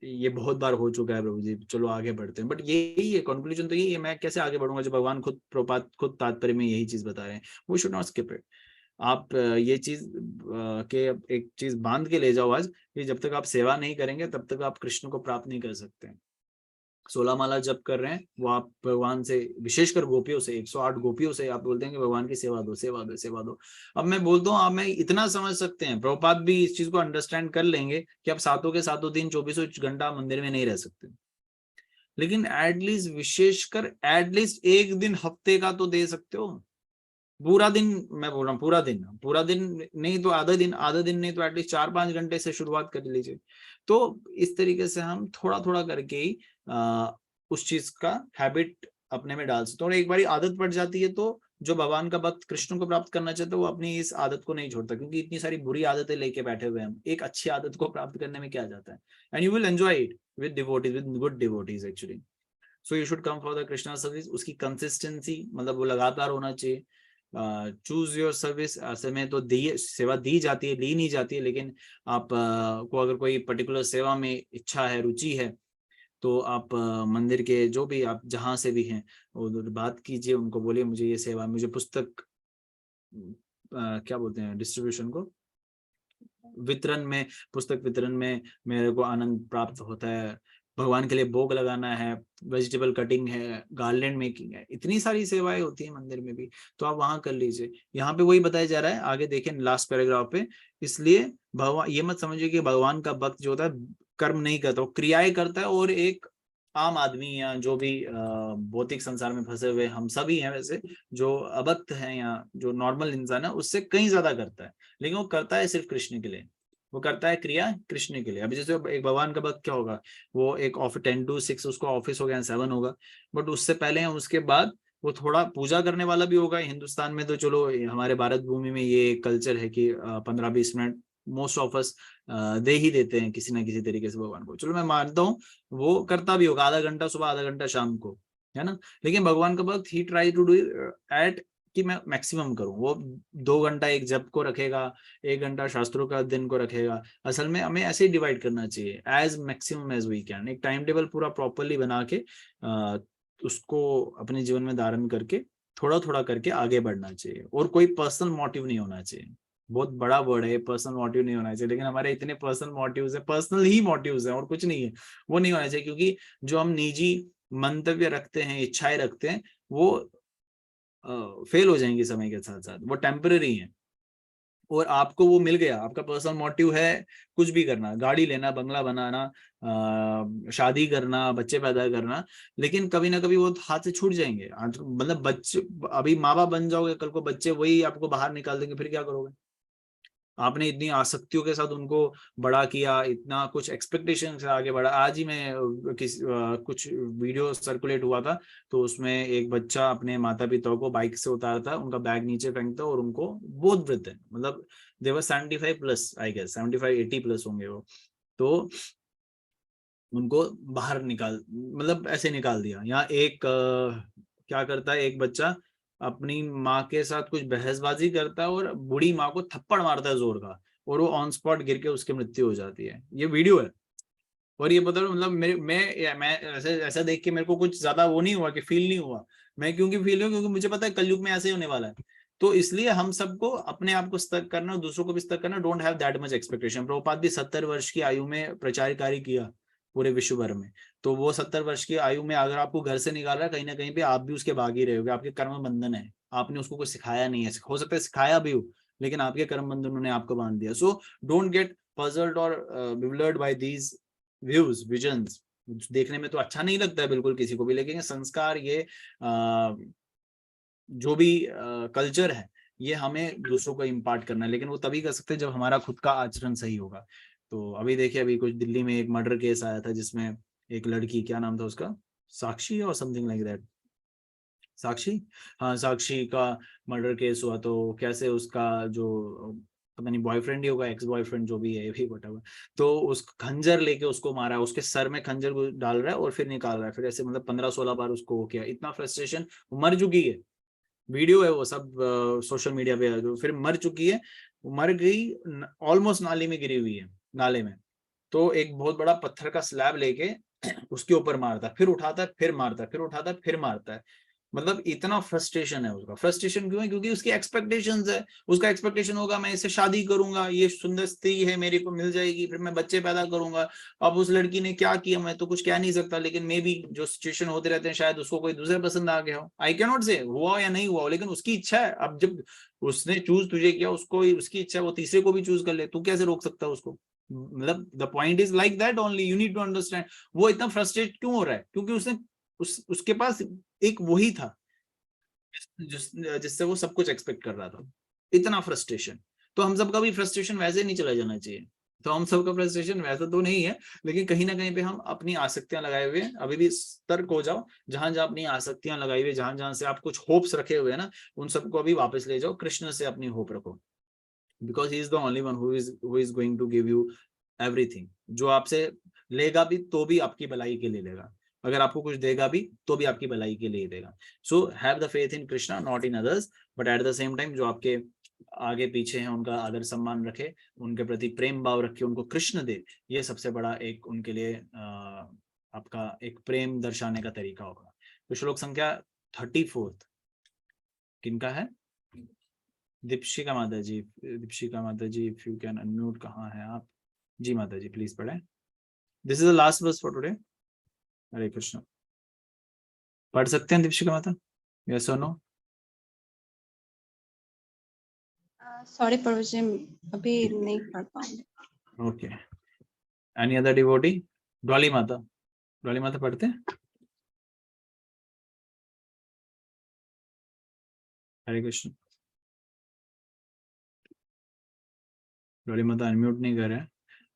ये बहुत बार हो चुका है प्रभु जी, चलो आगे बढ़ते हैं। बट यही है कंक्लूजन, तो यही है, मैं कैसे आगे बढ़ूंगा जब भगवान खुद प्रभुपाद खुद तात्पर्य में यही चीज बता रहे हैं। We should not skip it. आप ये चीज के एक चीज बांध के ले जाओ आज, कि जब तक आप सेवा नहीं करेंगे तब तक आप कृष्ण को प्राप्त नहीं कर सकते। 16 माला जप कर रहे हैं, वो आप भगवान से, विशेषकर गोपियों से, 108 गोपियों से आप बोलते हैं कि भगवान की सेवा दो, सेवा दो, सेवा दो। अब मैं बोलता हूँ, आप मैं इतना समझ सकते हैं, प्रभुपाद भी इस चीज को अंडरस्टैंड कर लेंगे कि आप सातों के सातों दिन 24 घंटा मंदिर में नहीं रह सकते, लेकिन एटलीस्ट, विशेषकर एटलीस्ट एक दिन हफ्ते का तो दे सकते हो। पूरा दिन, मैं बोल रहा हूँ पूरा दिन नहीं तो आधा दिन नहीं तो एटलीस्ट 4-5 घंटे से शुरुआत कर लीजिए। तो इस तरीके से हम थोड़ा थोड़ा करके ही उस चीज का हैबिट अपने में डाल सकते हैं। और एक बार आदत पड़ जाती है तो जो भगवान का भक्त कृष्ण को प्राप्त करना चाहता है वो अपनी इस आदत को नहीं छोड़ता, क्योंकि इतनी सारी बुरी आदतें लेके बैठे हुए हैं हम। एक अच्छी आदत को प्राप्त करने में क्या जाता है, and you will enjoy it with devotees, with good devotees actually. So you should come for the Krishna service. उसकी कंसिस्टेंसी, मतलब वो लगातार होना चाहिए। Choose your service. ऐसे में तो सेवा दी जाती है, ली नहीं जाती है, लेकिन आप को अगर कोई पर्टिकुलर सेवा में इच्छा है, रुचि है, तो आप मंदिर के जो भी, आप जहां से भी हैं, उधर बात कीजिए, उनको बोलिए मुझे ये सेवा, मुझे पुस्तक क्या बोलते हैं, डिस्ट्रीब्यूशन को, वितरण में, पुस्तक वितरण में मेरे को आनंद प्राप्त होता है। भगवान के लिए भोग लगाना है, वेजिटेबल कटिंग है, गार्लैंड मेकिंग है, इतनी सारी सेवाएं होती है मंदिर में भी, तो आप वहां कर लीजिए। यहाँ पे वही बताया जा रहा है, आगे देखें लास्ट पैराग्राफ पे। इसलिए भगवान, ये मत समझिए कि भगवान का भक्त जो होता है कर्म नहीं करता, वो क्रियाएं करता है। और एक आम आदमी या जो भी भौतिक संसार में फंसे हुए हम सभी हैं, वैसे जो अभक्त हैं या जो नॉर्मल इंसान है, उससे कहीं ज्यादा करता है, लेकिन वो करता है सिर्फ कृष्ण के लिए, वो करता है क्रिया कृष्ण के लिए। अभी जैसे एक भगवान का भक्त क्या होगा, वो एक 10 to 6 उसको ऑफिस हो गया, 7 होगा, बट उससे पहले या उसके बाद वो थोड़ा पूजा करने वाला भी होगा। हिंदुस्तान में तो चलो, हमारे भारत भूमि में ये कल्चर है कि 15-20 मिनट मोस्ट ऑफ अस दे ही देते हैं किसी ना किसी तरीके से भगवान को। चलो मैं मानता हूँ वो करता भी होगा, आधा घंटा सुबह, आधा घंटा शाम को, है ना। लेकिन भगवान का भक्त ही ट्राई टू डू एट कि मैं मैक्सिमम करूं। वो 2 घंटा एक जप को रखेगा, 1 घंटा शास्त्रों का अध्ययन को रखेगा। असल में हमें ऐसे ही डिवाइड करना चाहिए, as maximum as we can. एक टाइम टेबल पूरा प्रॉपरली बना के उसको अपने जीवन में धारण करके थोड़ा थोड़ा करके आगे बढ़ना चाहिए। और कोई पर्सनल मोटिव नहीं होना चाहिए। बहुत बड़ा वर्ड है, पर्सनल मोटिव नहीं होना चाहिए, लेकिन हमारे इतने पर्सनल मोटिव्स है, पर्सनल ही मोटिव्स है और कुछ नहीं है, वो नहीं होना चाहिए। क्योंकि जो हम निजी मंतव्य रखते हैं, इच्छाएं रखते हैं, वो फेल हो जाएंगी समय के साथ साथ, वो टेम्पररी है। और आपको वो मिल गया, आपका पर्सनल मोटिव है कुछ भी करना, गाड़ी लेना, बंगला बनाना, शादी करना, बच्चे पैदा करना, लेकिन कभी ना कभी वो हाथ से छूट जाएंगे। मतलब बच्चे, अभी माँ बाप बन जाओगे, कल को बच्चे वही आपको बाहर निकाल देंगे, फिर क्या करोगे। आपने इतनी आसक्तियों के साथ उनको बड़ा किया, इतना कुछ एक्सपेक्टेशन से आगे बढ़ा। आज ही मैं कुछ वीडियो सर्कुलेट हुआ था, तो उसमें एक बच्चा अपने माता पिता को बाइक से उतारता, उनका बैग नीचे फेंकता, और उनको बहुत वृद्ध है, मतलब देवर 75+, आई गेस 75-80+ होंगे वो, तो उनको बाहर निकाल, मतलब ऐसे निकाल दिया। यहाँ एक क्या करता है, एक बच्चा अपनी माँ के साथ कुछ बहसबाजी करता है और बूढ़ी माँ को थप्पड़ मारता है जोर का, और वो ऑन स्पॉट गिर के उसकी मृत्यु हो जाती है। ये वीडियो है। और ये बता, मतलब मैं ऐसे ऐसा देख के मेरे को कुछ ज्यादा वो नहीं हुआ, कि फील नहीं हुआ। मैं क्योंकि फील हुआ, क्योंकि मुझे पता है कलयुग में ऐसे ही होने वाला है। तो इसलिए हम सबको अपने आप को सतर्क करना और दूसरों को भी सतर्क करना। Don't have that much expectation. Prabhupada भी 70 वर्ष की आयु में प्रचार कार्य किया पूरे विश्व भर में। तो वो 70 वर्ष की आयु में अगर आपको घर से निकाल रहा है, कहीं ना कहीं पे आप भी उसके भागी रहोगे। आपके कर्म बंधन है, आपने उसको कुछ सिखाया नहीं है, हो सकता है सिखाया भी हो, लेकिन आपके कर्म बंधनों ने आपको बांध दिया। सो डोंट गेट पजल्ड और bewildered by these views, visions. देखने में तो अच्छा नहीं लगता है बिल्कुल किसी को भी, लेकिन संस्कार, ये जो भी कल्चर है, ये हमें दूसरों को इम्पार्ट करना है। लेकिन वो तभी कर सकते हैं जब हमारा खुद का आचरण सही होगा। तो अभी देखिए, अभी कुछ दिल्ली में एक मर्डर केस आया था, जिसमें एक लड़की, क्या नाम था उसका, साक्षी और समथिंग लाइक दैट, साक्षी, हाँ साक्षी का मर्डर केस हुआ। तो कैसे उसका जो पता नहीं बॉयफ्रेंड ही होगा, एक्स बॉयफ्रेंड, जो भी है भी वhatever, तो उस खंजर लेके उसको मारा, उसके सर में खंजर को डाल रहा है और फिर निकाल रहा है, फिर ऐसे मतलब 15-16 बार उसको किया। इतना फ्रस्ट्रेशन, मर चुकी है, वीडियो है वो सब सोशल मीडिया पे, जो फिर मर चुकी है, मर गई, ऑलमोस्ट नाले में गिरी हुई है, नाले में। तो एक बहुत बड़ा पत्थर का स्लैब लेके उसके ऊपर मारता है, फिर उठाता है, फिर मारता है, फिर उठाता है, फिर मारता है। मतलब इतना फ्रस्ट्रेशन है उसका। फ्रस्ट्रेशन क्यों है? क्योंकि उसकी एक्सपेक्टेशंस है। उसका एक्सपेक्टेशन होगा मैं इससे शादी करूंगा, ये सुंदर स्त्री है, मेरे को मिल जाएगी, फिर मैं बच्चे पैदा करूंगा। अब उस लड़की ने क्या किया मैं तो कुछ कह नहीं सकता, लेकिन मे बी जो सिचुएशन होते रहते हैं, शायद उसको कोई दूसरे पसंद आ गया हो। आई कैन नॉट से हुआ या नहीं हुआ, लेकिन उसकी इच्छा है। अब जब उसने चूज तुझे किया, उसको उसकी इच्छा है, वो तीसरे को भी चूज कर ले, तू कैसे रोक सकता है उसको? मतलब the point is like that only, you need to understand. वो इतना फ्रस्ट्रेट क्यों हो रहा है? क्योंकि उसने उसके पास एक वही था जिससे वो सब कुछ एक्सपेक्ट कर रहा था। इतना फ्रस्ट्रेशन। तो हम सबका भी फ्रस्ट्रेशन वैसे नहीं चला जाना चाहिए। तो हम सबका फ्रस्ट्रेशन वैसा तो नहीं है, लेकिन कहीं ना कहीं पे हम अपनी आसक्तियां लगाए हुए हैं। अभी भी सतर्क हो जाओ, जहां जहां अपनी आसक्तियां लगाई हुई, जहां जहां से आप कुछ होप्स रखे हुए हैं ना, उन सबको अभी वापस ले जाओ। कृष्ण से अपनी होप रखो, because he is the only one who is going to give you everything. जो आपसे लेगा भी तो भी आपकी भलाई के लिए लेगा, अगर आपको कुछ देगा भी तो भी आपकी भलाई के लिए देगा। So have the faith in Krishna, not in others, but at the same time जो आपके आगे पीछे हैं उनका आदर सम्मान रखे, उनके प्रति प्रेम भाव रखे, उनको कृष्ण दे। ये सबसे बड़ा एक उनके लिए आपका एक प्रेम दर्शाने का तरीका होगा। तो श्लोक संख्या 34 किनका है? दीपशिका माता जी। दीपशिका माता जी, इफ यू कैन अनम्यूट, कहाँ है आप? जी माता जी प्लीज पढ़े। This is the last verse for today. Hare Krishna. पढ़ सकते हैं दीपशिका माता? यस और नो? सॉरी प्रभु जी, अभी नहीं पढ़ पाऊंगी। Okay. Any other devotee? Dolly माता, डॉली माता पढ़ते हैं? हरे कृष्ण। डॉली माता अनम्यूट नहीं कर रहे हैं।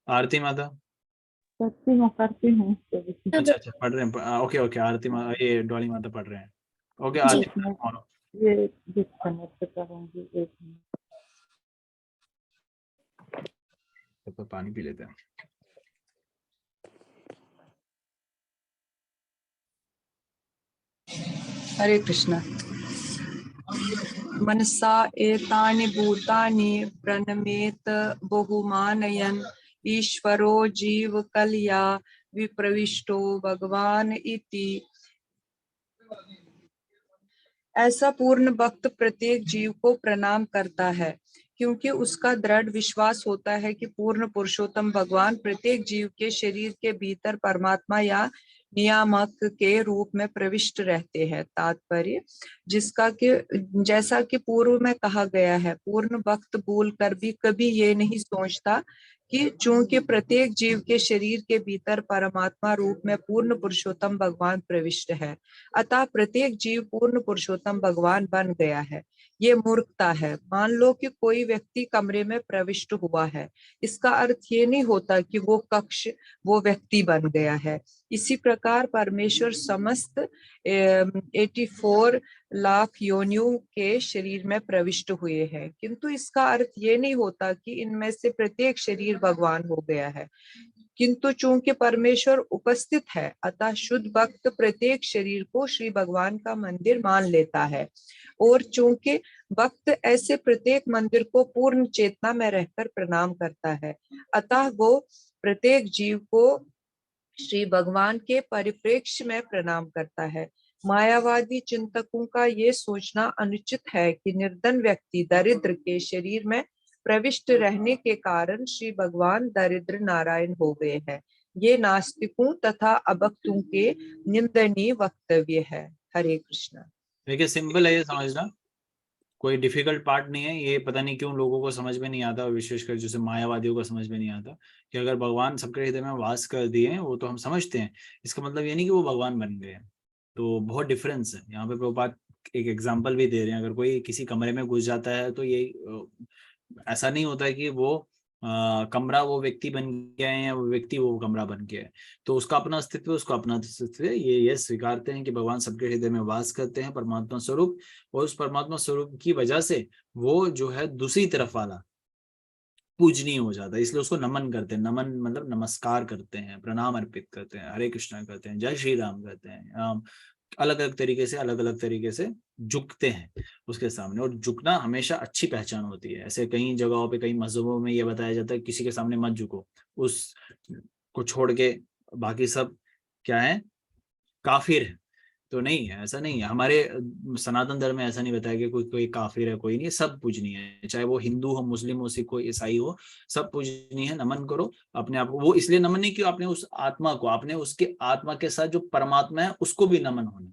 आरती माता? करती हूँ अच्छा अच्छा, पढ़ रहे हैं। ओके ओके, आरती माता, ये डॉली माता पढ़ रहे हैं। ओके आरती माता, ये डिस्कनेक्ट करूंगी, एक मिनट। तो पानी पी लेते हैं। हरे कृष्णा। मनसा एतानि भूतानि प्रणमेत बहुमानयन् ईश्वरो जीव कल्या विप्रविष्टो भगवान इति। ऐसा पूर्ण भक्त प्रत्येक जीव को प्रणाम करता है, क्योंकि उसका दृढ़ विश्वास होता है कि पूर्ण पुरुषोत्तम भगवान प्रत्येक जीव के शरीर के भीतर परमात्मा या नियामक के रूप में प्रविष्ट रहते हैं। तात्पर्य, जिसका कि जैसा कि पूर्व में कहा गया है, पूर्ण भक्त भूल कर भी कभी ये नहीं सोचता कि चूंकि प्रत्येक जीव के शरीर के भीतर परमात्मा रूप में पूर्ण पुरुषोत्तम भगवान प्रविष्ट है, अतः प्रत्येक जीव पूर्ण पुरुषोत्तम भगवान बन गया है। ये मूर्खता है। मान लो कि कोई व्यक्ति कमरे में प्रविष्ट हुआ है, इसका अर्थ ये नहीं होता कि वो कक्ष वो व्यक्ति बन गया है। इसी प्रकार परमेश्वर समस्त 84 लाख योनियों के शरीर में प्रविष्ट हुए हैं, किंतु इसका अर्थ ये नहीं होता कि इनमें से प्रत्येक शरीर भगवान हो गया है। किंतु चूंकि परमेश्वर उपस्थित है, अतः शुद्ध भक्त प्रत्येक शरीर को श्री भगवान का मंदिर मान लेता है, और चूंकि भक्त ऐसे प्रत्येक मंदिर को पूर्ण चेतना में रहकर प्रणाम करता है, अतः वो प्रत्येक जीव को श्री भगवान के परिप्रेक्ष्य में प्रणाम करता है। मायावादी चिंतकों का ये सोचना अनुचित है कि निर्धन व्यक्ति दरिद्र के शरीर में प्रविष्ट रहने के कारण श्री भगवान दरिद्र नारायण हो गए हैं। ये नास्तिकों तथा अभक्तों के निंदनीय वक्तव्य है। हरे कृष्णा। देखिए सिंपल है ये समझना, कोई डिफिकल्ट पार्ट नहीं है ये। पता नहीं क्यों लोगों को समझ में नहीं आता, और विशेषकर जैसे मायावादियों को समझ में नहीं आता कि अगर भगवान सबके हृदय में वास कर दिए हैं, वो तो हम समझते हैं, इसका मतलब ये नहीं कि वो भगवान बन गए हैं। तो बहुत डिफरेंस है यहाँ पे। प्रभुपाद एक एग्जाम्पल भी दे रहे हैं, अगर कोई किसी कमरे में घुस जाता है तो ये ऐसा नहीं होता है कि वो कमरा वो व्यक्ति बन गया है या वो व्यक्ति वो कमरा बन गया है। तो उसका अपना अस्तित्व, उसका अपना अस्तित्व है। ये स्वीकारते हैं कि भगवान सबके हृदय में वास करते हैं, परमात्मा स्वरूप, और उस परमात्मा स्वरूप की वजह से वो जो है दूसरी तरफ वाला पूजनीय हो जाता है, इसलिए उसको नमन करते हैं। नमन मतलब नमस्कार करते हैं, प्रणाम अर्पित करते हैं, हरे कृष्णा करते हैं, जय श्री राम करते हैं, अलग अलग तरीके से झुकते हैं उसके सामने। और झुकना हमेशा अच्छी पहचान होती है। ऐसे कई जगहों पे, कई मजहबों में ये बताया जाता है किसी के सामने मत झुको, उस को छोड़ के बाकी सब क्या है, काफिर है। तो नहीं है, ऐसा नहीं है। हमारे सनातन धर्म में ऐसा नहीं बताया कि कोई कोई काफिर है, कोई नहीं, सब पूजनीय है। चाहे वो हिंदू हो, मुस्लिम हो, सिख हो, ईसाई हो, सब पूजनीय है। नमन करो अपने आप को। वो इसलिए नमन नहीं कि आपने उस आत्मा को, आपने उसके आत्मा के साथ जो परमात्मा है उसको भी नमन होना।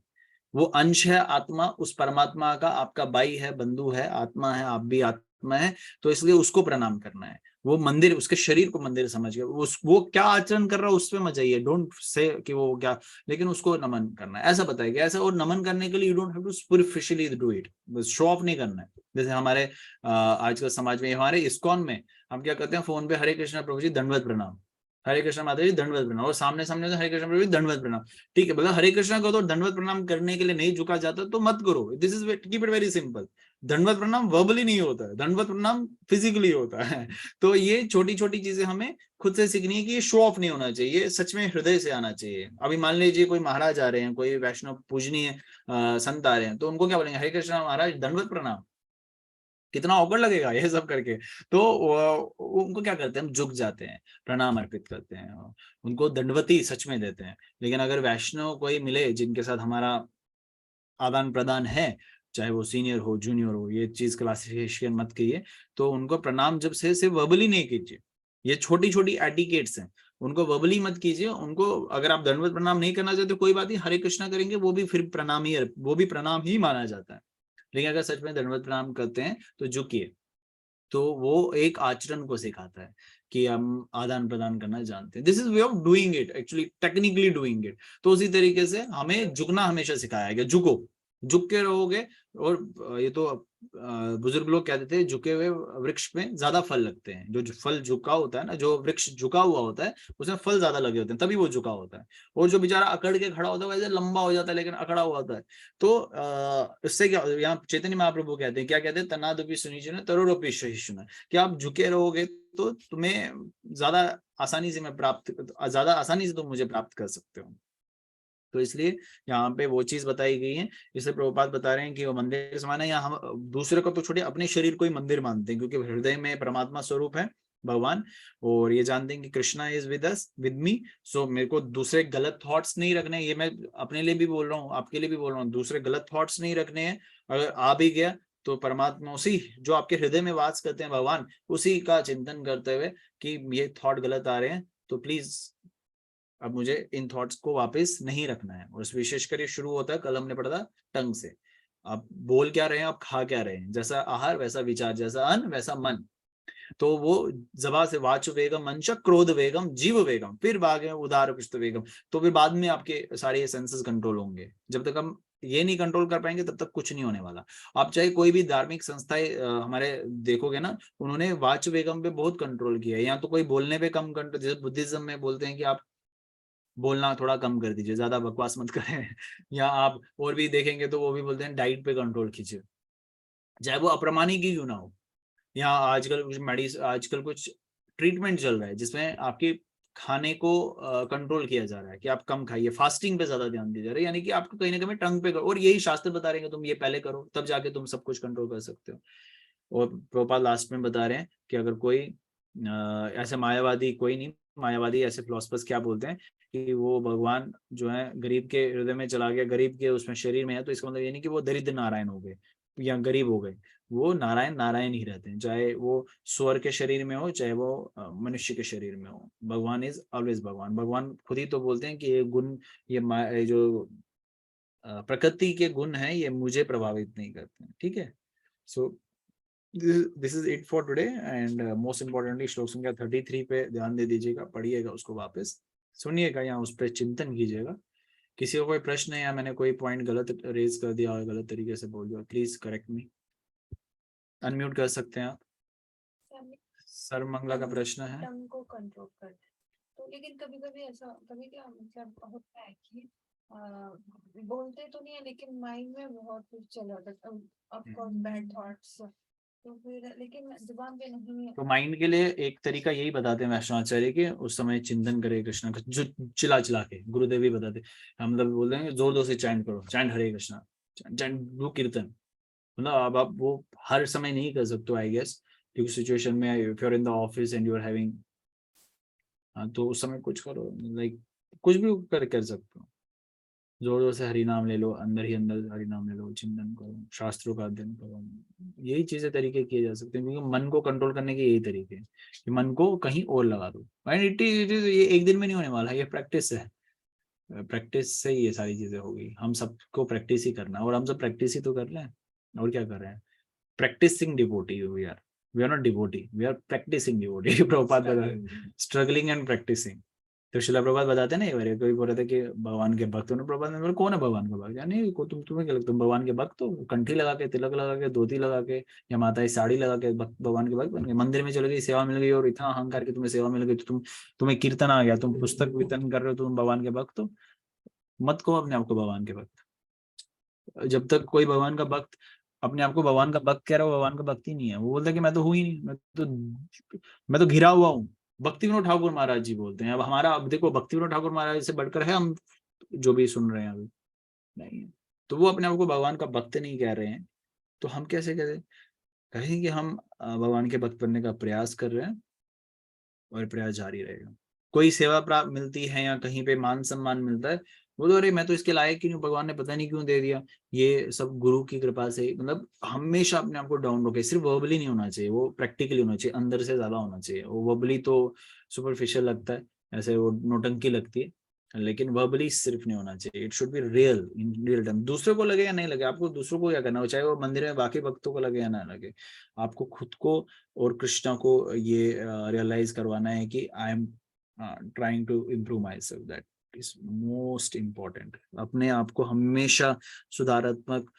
वो अंश है आत्मा उस परमात्मा का, आपका भाई है, बंधु है, आत्मा है, आप भी आत्मा है, तो इसलिए उसको प्रणाम करना है। वो मंदिर, उसके शरीर को मंदिर समझ के, वो क्या आचरण कर रहा है उस पे मत जाइए, डोंट से कि वो क्या, लेकिन उसको नमन करना है, ऐसा बताया गया। ऐसा, और नमन करने के लिए you don't have to superficially do it, show off नहीं करना है। जैसे हमारे आजकल समाज में, हमारे इस्कॉन में हम क्या करते हैं, फोन पे हरे कृष्णा प्रभु जी दंडवत प्रणाम, हरे कृष्णा माता जी दंडवत प्रणाम, और सामने सामने तो हरे कृष्णा प्रभु जी दंडवत प्रणाम। ठीक है, बोला हरे कृष्णा को तो दंडवत प्रणाम करने के लिए नहीं झुका जाता तो मत करो। This is, keep it very simple. दंडवत प्रणाम वर्बली नहीं होता है, दंडवत प्रणाम फिजिकली होता है। तो ये छोटी छोटी चीजें हमें खुद से सीखनी है कि ये शो ऑफ नहीं होना चाहिए, सच में हृदय से आना चाहिए। अभी मान लीजिए कोई महाराज आ रहे हैं, कोई वैष्णव पूजनीय संत आ रहे हैं, तो उनको क्या बोलेंगे, हरे कृष्णा महाराज दंडवत प्रणाम। कितना ऑकवर्ड लगेगा ये सब करके। तो उनको क्या करते हैं, हम झुक जाते हैं, प्रणाम अर्पित करते हैं, उनको दंडवती सच में देते हैं। लेकिन अगर वैष्णव कोई मिले जिनके साथ हमारा आदान प्रदान है, चाहे वो सीनियर हो, जूनियर हो, ये चीज क्लासिफिकेशन मत कीजिए, तो उनको प्रणाम जब से सिर्फ वर्बली नहीं कीजिए। ये छोटी छोटी एटिकेट्स हैं, उनको वर्बली मत कीजिए। उनको अगर आप दंडवत प्रणाम नहीं करना चाहते कोई बात नहीं, हरे कृष्णा करेंगे, वो भी फिर प्रणाम ही, वो भी प्रणाम ही माना जाता है। लेकिन अगर सच में दंडवत प्रणाम करते हैं तो झुकिए। तो वो एक आचरण को सिखाता है कि हम आदान प्रदान करना जानते हैं। This is way of doing it, actually technically doing it. तो उसी तरीके से हमें झुकना हमेशा सिखाया गया, झुको, झुक के रहोगे। और ये तो बुजुर्ग लोग कहते थे, झुके हुए वृक्ष में ज्यादा फल लगते हैं। जो फल झुका होता है ना, जो वृक्ष झुका हुआ होता है उसमें फल ज्यादा लगे होते हैं, तभी वो झुका होता है। और जो बेचारा अकड़ के खड़ा होता है वैसे लंबा हो जाता है लेकिन अकड़ा हुआ होता है। तो इससे क्या, यहाँ चैतन्य महाप्रभु कहते हैं, क्या कहते हैं, तनादुपि सुनिचुना तरुरोपि सहिष्णुना, कि आप झुके रहोगे तो तुम्हें ज्यादा आसानी से ज्यादा आसानी से तुम मुझे प्राप्त कर सकते हो। तो इसलिए यहाँ पे वो चीज बताई गई है। इसलिए प्रभुपाद बता रहे हैं कि वो मंदिर समान है। यहाँ हम दूसरे को तो छोड़िए, अपने शरीर को ही मंदिर मानते हैं, क्योंकि हृदय में परमात्मा स्वरूप है भगवान। और ये जानते हैं कि Krishna is with us, with me. So मेरे को दूसरे गलत थॉट्स नहीं रखने। ये मैं अपने लिए भी बोल रहा हूँ, आपके लिए भी बोल रहा हूँ, दूसरे गलत थॉट्स नहीं रखने हैं। अगर आ भी गया तो परमात्मा उसी जो आपके हृदय में वास करते हैं भगवान, उसी का चिंतन करते हुए कि ये थॉट गलत आ रहे हैं तो प्लीज अब मुझे इन थॉट्स को वापस नहीं रखना है। और विशेषकर ये शुरू होता है, कल हमने पढ़ा था, टंग से। आप बोल क्या रहे हैं, आप खा क्या रहे हैं। जैसा आहार वैसा विचार, जैसा अन्न वैसा मन। तो वो जबा से वाच वेगम, मंश क्रोध वेगम, जीव वेगम, फिर भागे उदार पुष्ट वेगम। तो फिर बाद में आपके सारे सेंसेस कंट्रोल होंगे। जब तक हम ये नहीं कंट्रोल कर पाएंगे तब तक कुछ नहीं होने वाला। आप चाहे कोई भी धार्मिक संस्थाएं हमारे देखोगे ना, उन्होंने वाच वेगम पे बहुत कंट्रोल किया है। या तो कोई बोलने पे कम कंट्रोल, जैसे बुद्धिज्म में बोलते हैं कि आप बोलना थोड़ा कम कर दीजिए, ज्यादा बकवास मत करें। या आप और भी देखेंगे तो वो भी बोलते हैं डाइट पे कंट्रोल कीजिए, चाहे वो अप्रमाणिक ही क्यों ना हो। या आजकल कुछ ट्रीटमेंट चल रहा है जिसमें आपके खाने को कंट्रोल किया जा रहा है कि आप कम खाइए, फास्टिंग पे ज्यादा ध्यान दिया जा रहा है। यानी कि आपको कहीं ना कहीं टंग पे करो, और यही शास्त्र बता रहे हैं कि तुम ये पहले करो, तब जाके तुम सब कुछ कंट्रोल कर सकते हो। और प्रोपाल लास्ट में बता रहे हैं कि अगर कोई ऐसे मायावादी, कोई नहीं, मायावादी ऐसे फिलोसफर्स क्या बोलते हैं कि वो भगवान जो है गरीब के हृदय में चला गया, गरीब के उसमें शरीर में है, तो इसका मतलब ये नहीं कि वो दरिद्र नारायण हो गए या गरीब हो गए। वो नारायण नारायण ही रहते हैं, चाहे वो स्वर के शरीर में हो, चाहे वो मनुष्य के शरीर में हो। भगवान इज ऑलवेज भगवान। भगवान खुद ही तो बोलते हैं कि ये गुण, ये जो प्रकृति के गुण है, ये मुझे प्रभावित नहीं करते हैं। ठीक है, so this is it for today. And most importantly श्लोक संख्या 33 पे ध्यान दे दीजिएगा, पढ़िएगा उसको, वापस सुनिएगा या उस पर चिंतन कीजिएगा। किसी को कोई प्रश्न है या मैंने कोई पॉइंट गलत रेज कर दिया और गलत तरीके से बोल दिया, प्लीज करेक्ट मी। अनम्यूट कर सकते हैं आप। सर मंगला का प्रश्न है, टंग को कंट्रोल करते तो, लेकिन कभी कभी ऐसा, कभी क्या मतलब होता है कि बोलते तो नहीं है लेकिन माइंड में बहुत कुछ चल रहा था, ऑफ कोर्स बैड थॉट्स तो फिर लेकिन जुबान पे नहीं तो माइंड के लिए एक तरीका यही बताते हैं वैष्णवाचार्य के, उस समय चिंतन करे कृष्णा का, जो चिल्ला चिल्ला के गुरुदेव भी बताते, हम मतलब बोल रहे हैं जोर जोर से चैंट करो, चैंट हरे कृष्णा, चैंट वो कीर्तन, मतलब अब आप वो हर समय नहीं कर सकते आई गेस, क्योंकि सिचुएशन में if you are in the office and you are having, तो उस समय कुछ करो, लाइक कुछ भी कर सकते हो, जोर जोर से हरि नाम ले लो, अंदर ही अंदर हरि नाम ले लो, चिंतन करो, शास्त्रों का अध्ययन करो, यही चीजें तरीके किए जा सकते हैं, क्योंकि मन को कंट्रोल करने के यही तरीके हैं कि मन को कहीं और लगा दो, एंड इट इज ये एक दिन में नहीं होने वाला, ये प्रैक्टिस है, प्रैक्टिस से ही ये सारी चीजें होगी, हम सबको प्रैक्टिस ही करना, और हम सब प्रैक्टिस ही तो कर रहे हैं, और क्या कर रहे हैं, practising devotee we are not devotee, we are practising devotee. Prabhupada बता स्ट्रगलिंग एंड प्रैक्टिसिंग, तो शिला प्रभात बताते हैं ना, एक बार कोई बोल रहे थे कि भगवान के भक्त, उन्होंने प्रभात ने बोला कौन है भगवान का भक्त, यानी को तुम्हें क्या लगता, तुम भगवान के भक्त हो, कंठी लगा के, तिलक लगा के, धोती लगा के, या माता की साड़ी लगा के भगवान के भक्त बन गए, मंदिर में चले गई, सेवा मिल गई, और इतना अहंकार की तुम्हें सेवा मिल गई, तो तुम्हें कीर्तन आ गया, तुम पुस्तक वितरण कर रहे हो, तुम भगवान के भक्त हो, मत कहो अपने आपको भगवान के भक्त, जब तक कोई भगवान का भक्त अपने आप को भगवान का भक्त कह रहा हो, भगवान का भक्त ही नहीं है, वो बोलता है कि मैं तो हूं ही नहीं, मैं तो घिरा हुआ हूँ, भक्ति विनोद ठाकुर महाराज जी बोलते हैं, अब हमारा, अब देखो भक्ति विनोद ठाकुर महाराज से बढ़कर है हम जो भी सुन रहे हैं अभी, नहीं है, तो वो अपने आप को भगवान का भक्त नहीं कह रहे हैं, तो हम कैसे कहें कि हम भगवान के भक्त बनने का प्रयास कर रहे हैं, और प्रयास जारी रहेगा, कोई सेवा प्राप्त मिलती है या कहीं पे मान सम्मान मिलता है, वो तो अरे मैं तो इसके लायक ही नहीं, भगवान ने पता नहीं क्यों दे दिया, ये सब गुरु की कृपा से, मतलब हमेशा अपने आप को डाउन रखे, सिर्फ वर्बली नहीं होना चाहिए, वो प्रैक्टिकली होना चाहिए, अंदर से ज्यादा होना चाहिए, वो वर्बली तो सुपरफिशियल लगता है, ऐसे वो नोटंकी लगती है, लेकिन वर्बली सिर्फ नहीं होना चाहिए, it should be real, in real time, दूसरे को लगे या नहीं लगे, आपको दूसरों को क्या करना हो, चाहे वो मंदिर में बाकी भक्तों को लगे या ना लगे, आपको खुद को और कृष्णा को ये रियलाइज करवाना है कि I am trying to improve myself, that is most important, अपने आप को हमेशा सुधारात्मक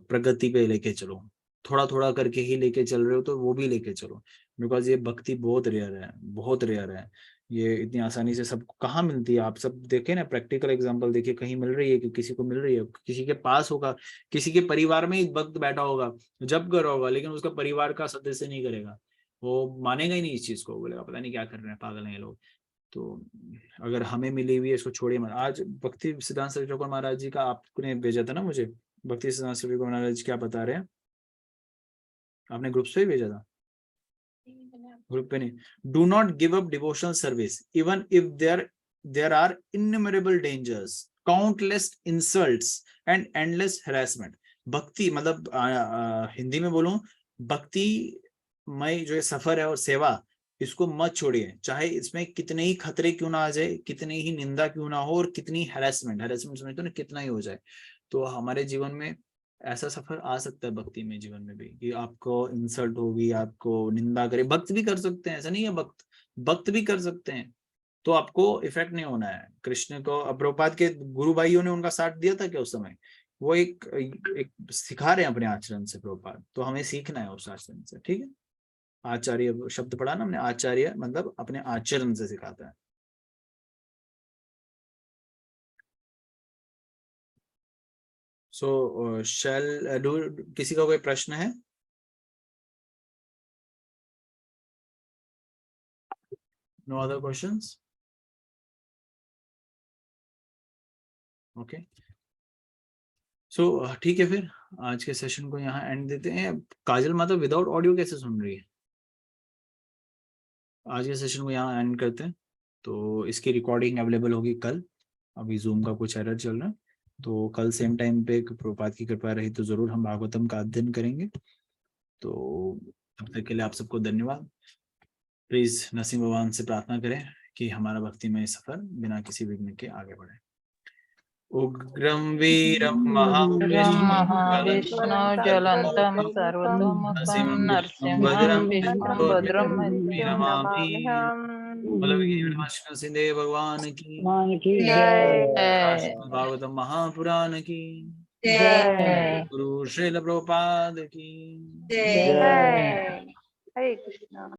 प्रगति पे लेके चलो, थोड़ा थोड़ा करके ही लेके चल रहे हो तो वो भी लेके चलो, बिकॉज ये भक्ति बहुत रेयर है, बहुत रेयर है, ये इतनी आसानी से सबको कहाँ मिलती है, आप सब देखें ना, प्रैक्टिकल एग्जांपल देखिए, कहीं मिल रही है कि किसी को मिल रही है, किसी के पास होगा, किसी के परिवार में ही भक्त बैठा होगा, जब कर होगा, लेकिन उसका परिवार का सदस्य नहीं करेगा, वो मानेगा ही नहीं इस चीज को, बोलेगा पता नहीं क्या कर रहे हैं, पागल हैं ये लोग, तो अगर हमें मिली हुई है इसको छोड़िए मत। आज भक्ति सिद्धांत सरस्वती ठाकुर महाराज जी का आपने भेजा था ना मुझे, भक्ति सिद्धांत सरस्वती ठाकुर महाराज क्या बता रहे हैं, आपने ग्रुप से ही भेजा था, ग्रुप पे नहीं, do not give up devotional service even if there are innumerable dangers, countless insults and endless harassment, bhakti मतलब हिंदी में बोलूं, भक्ति मय जो सफर है और सेवा, इसको मत छोड़िए, चाहे इसमें कितने ही खतरे क्यों ना आ जाए, कितनी ही निंदा क्यों ना हो, और कितनी हैरेसमेंट समझते हो ना, कितना ही हो जाए, तो हमारे जीवन में ऐसा सफर आ सकता है भक्ति में, जीवन में भी, कि आपको इंसल्ट होगी, आपको निंदा करे, भक्त भी कर सकते हैं, ऐसा नहीं है, भक्त भी कर सकते हैं, तो आपको इफेक्ट नहीं होना है, कृष्ण को प्रभुपाद के गुरु भाइयों ने उनका साथ दिया था क्या उस समय, वो एक सिखा रहे हैं अपने आचरण से प्रभुपाद, तो हमें सीखना है उस आचरण से, ठीक है, आचार्य शब्द पढ़ा ना हमने, आचार्य मतलब अपने आचरण से सिखाता है। सो शैल डू, किसी का कोई प्रश्न है? No other questions? Okay, so ठीक है, फिर आज के सेशन को यहाँ एंड देते हैं। काजल माता विदाउट ऑडियो कैसे सुन रही है? आज के सेशन को यहाँ एंड करते हैं, तो इसकी रिकॉर्डिंग अवेलेबल होगी कल, अभी जूम का कुछ एरर चल रहा है, तो कल सेम टाइम पे प्रभुपाद की कृपा रही तो जरूर हम भागवतम का अध्ययन करेंगे, तो तब तक के लिए आप सबको धन्यवाद। प्लीज नरसिंह भगवान से प्रार्थना करें कि हमारा भक्ति में सफर बिना किसी विघ्न के आगे बढ़े। उग्रं वीरं महाविष्णु ज्वलंतं सर्वतोमुखं नरसिंहं विष्णुं भद्रं सिंधे भगवान की जय। भागवतम महापुराण की जय। गुरु श्रील प्रभुपाद की जय। हरे कृष्णा।